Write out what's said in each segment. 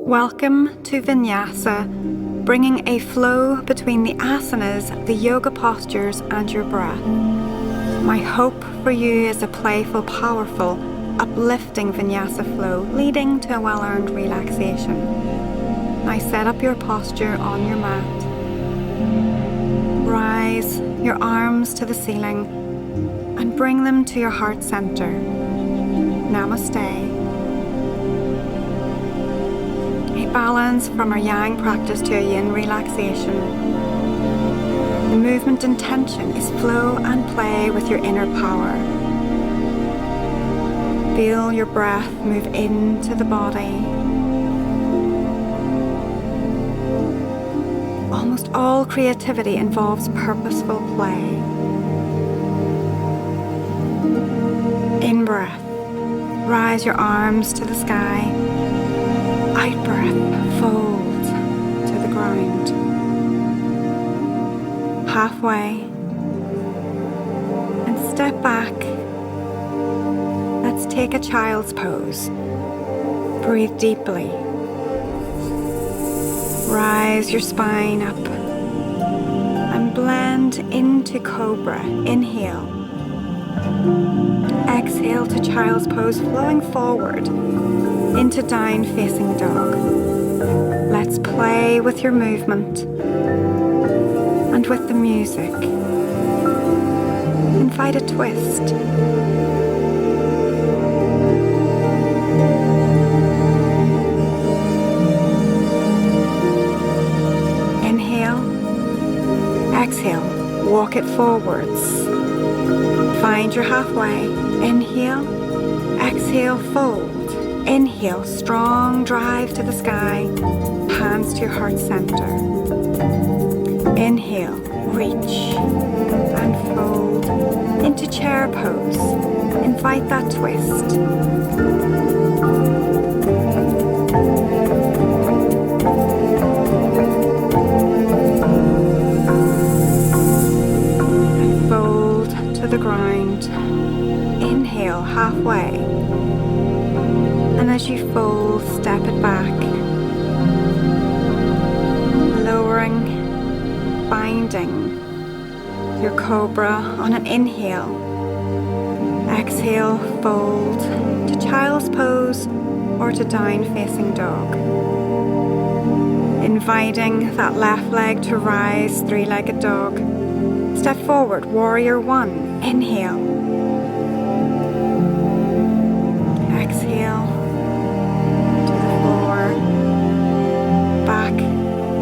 Welcome to Vinyasa, bringing a flow between the asanas, the yoga postures, and your breath. My hope for you is a playful, powerful, uplifting Vinyasa flow, leading to a well-earned relaxation. Now set up your posture on your mat. Rise your arms to the ceiling and bring them to your heart center. Namaste. A balance from our yang practice to a yin relaxation. The movement intention is flow and play with your inner power. Feel your breath move into the body. Almost all creativity involves purposeful play. In breath, rise your arms to the sky. Out breath, fold to the ground. Halfway, and step back. Let's take a child's pose. Breathe deeply. Rise your spine up and blend into cobra. Inhale. Exhale to child's pose, flowing forward into down facing dog. Let's play with your movement and with the music. Invite a twist. Exhale, walk it forwards. Find your halfway. Inhale, exhale, fold. Inhale, strong drive to the sky. Hands to your heart center. Inhale, reach and fold into chair pose. Invite that twist. The ground. Inhale halfway, and as you fold, step it back, lowering, binding your cobra on an inhale. Exhale, fold to child's pose or to down facing dog. Inviting that left leg to rise, three-legged dog. Step forward, warrior one. Inhale. Exhale to the floor. Back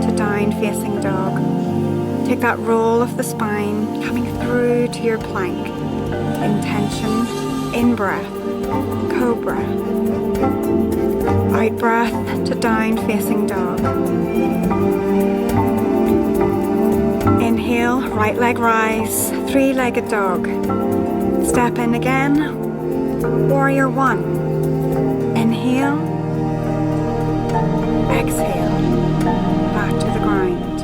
to down facing dog. Take that roll of the spine coming through to your plank. Intention, in breath, cobra. Out breath to down facing dog. Inhale, right leg rise, three-legged dog. Step in again, warrior one. Inhale, exhale, back to the ground.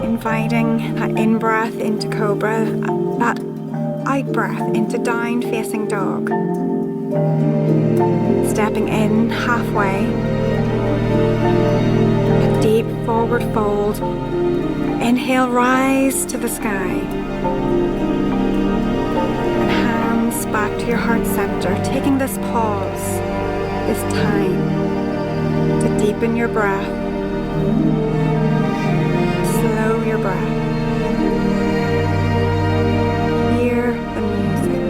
Inviting that in-breath into cobra, that out-breath into down-facing dog. Stepping in halfway. Deep forward fold. Inhale, rise to the sky. And hands back to your heart center, taking this pause, this time to deepen your breath. Slow your breath. Hear the music.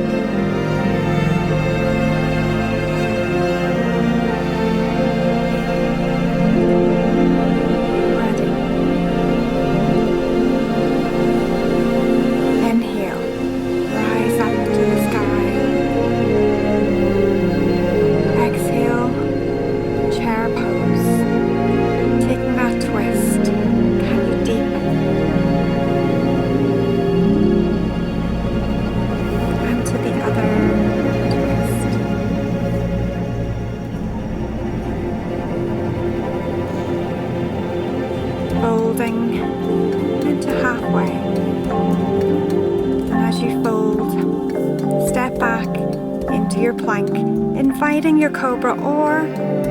your plank, inviting your cobra or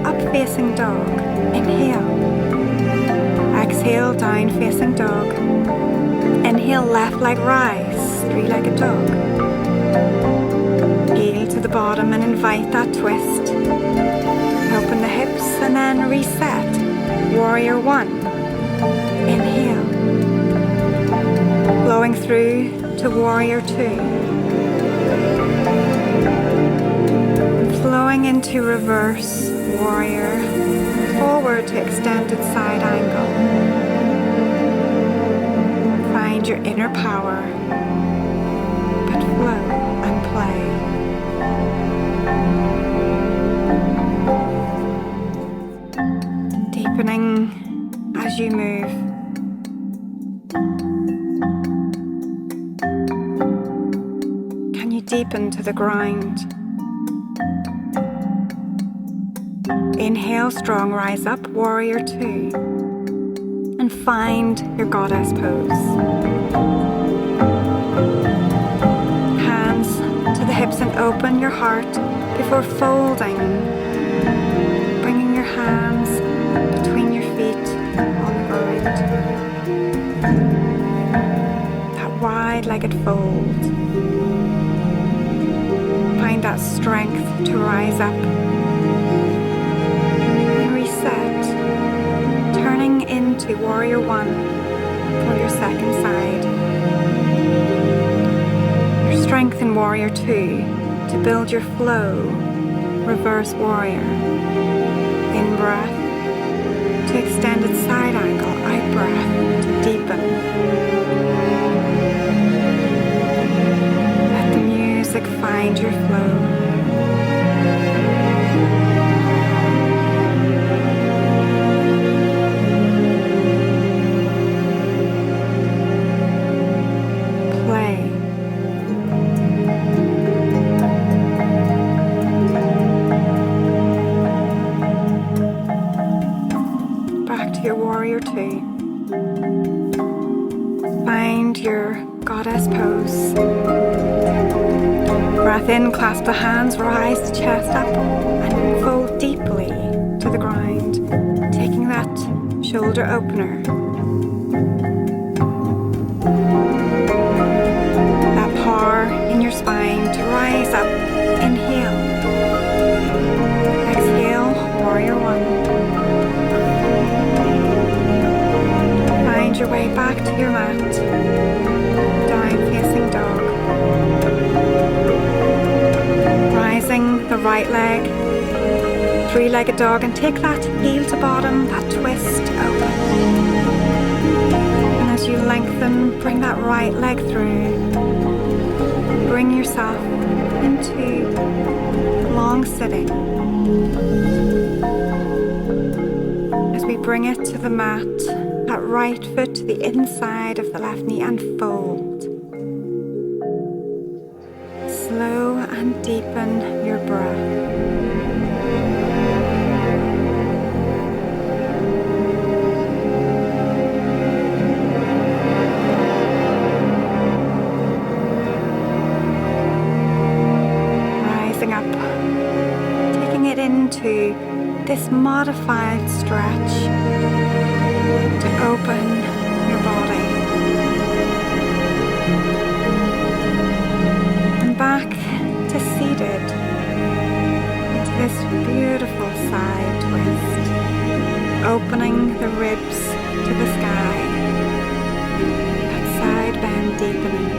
up facing dog. Inhale. Exhale, down facing dog. Inhale, left leg rise, three-legged dog. Heel to the bottom and invite that twist. Open the hips and then reset. Warrior one. Inhale. Blowing through to warrior two. Flowing into reverse warrior. Forward to extended side angle. Find your inner power, but flow and play. Deepening as you move. Can you deepen to the ground? Inhale, strong, rise up, warrior two. And find your goddess pose. Hands to the hips and open your heart before folding. Bringing your hands between your feet on the ground. That wide-legged fold. Find that strength to rise up. Turning into warrior one for your second side. Your strength in warrior two to build your flow. Reverse warrior. In breath to extended side angle. Out breath to deepen. Let the music find your flow. Your warrior two. Find your goddess pose. Breath in, clasp the hands, rise the chest up and fold deeply to the ground, taking that shoulder opener. That power in your spine to rise up. Inhale. Exhale, warrior one. Find your way back to your mat. Down facing dog. Rising the right leg. Three-legged dog and take that heel to bottom, that twist open. And as you lengthen, bring that right leg through. Bring yourself into long sitting. As we bring it to the mat, that right foot to the inside of the left knee and fold. Slow and deepen your breath. Rising up, taking it into this modified stretch. To open your body and back to seated into this beautiful side twist, opening the ribs to the sky, that side bend deepening.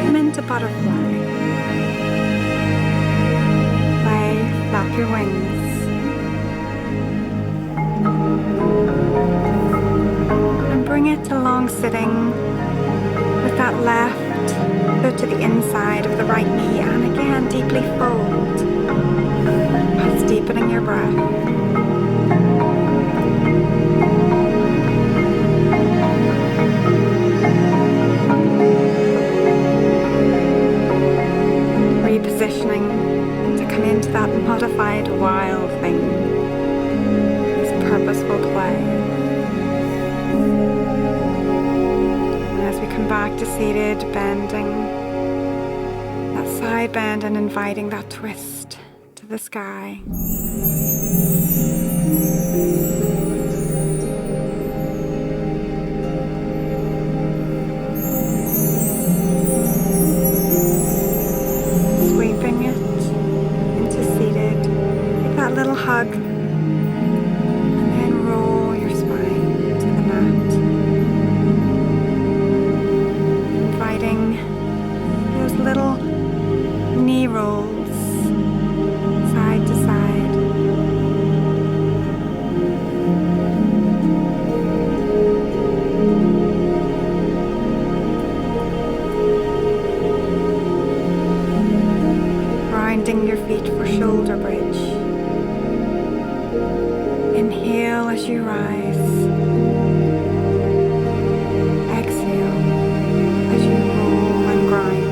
Come into butterfly. Flap your wings. And bring it to long sitting with that left foot to the inside of the right knee and again deeply fold. That's deepening your breath. Repositioning to come into that modified wild thing, this purposeful play. to seated, bending that side bend and inviting that twist to the sky. Sweeping it into seated. Take that little hug and then roll your spine to the mat. Inviting those little knee rolls side to side. Grinding your feet for shoulder bridge. Inhale as you rise. Exhale as you roll and grind.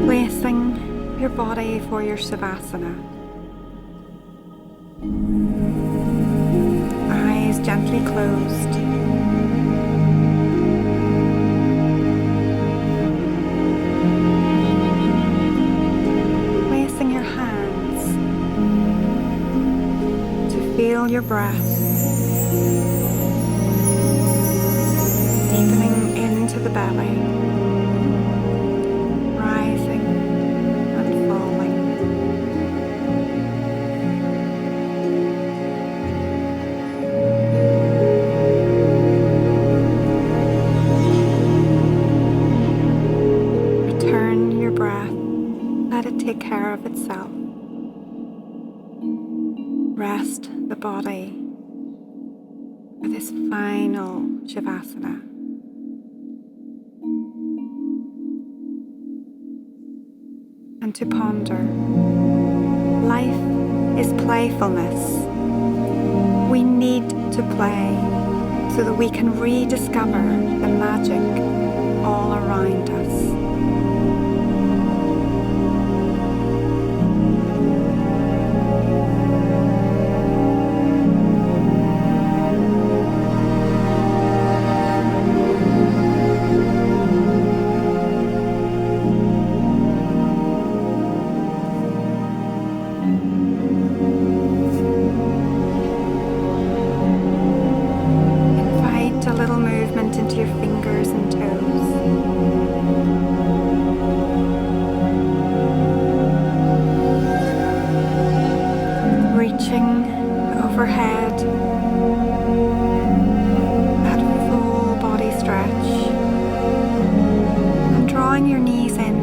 Placing your body for your Savasana. Eyes gently closed. Placing your hands to feel your breath, deepening into the belly, rising and falling. Return your breath, let it take care of itself. Rest the body for this final Shavasana. And to ponder, life is playfulness. We need to play so that we can rediscover the magic all around us. Invite a little movement into your fingers and toes. Reaching overhead, that full body stretch, and drawing your knees in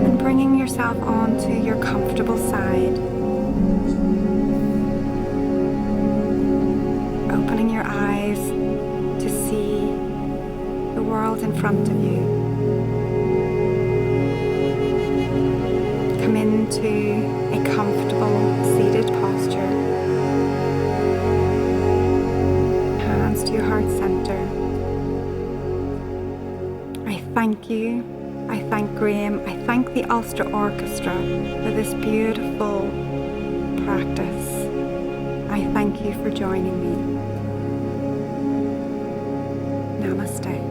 and bringing yourself onto your comfortable side. Opening your eyes to see the world in front of you. Come into a comfortable seated posture. Hands to your heart center. I thank you. I thank Graeme. I thank the Ulster Orchestra for this beautiful practice. I thank you for joining me. Namaste.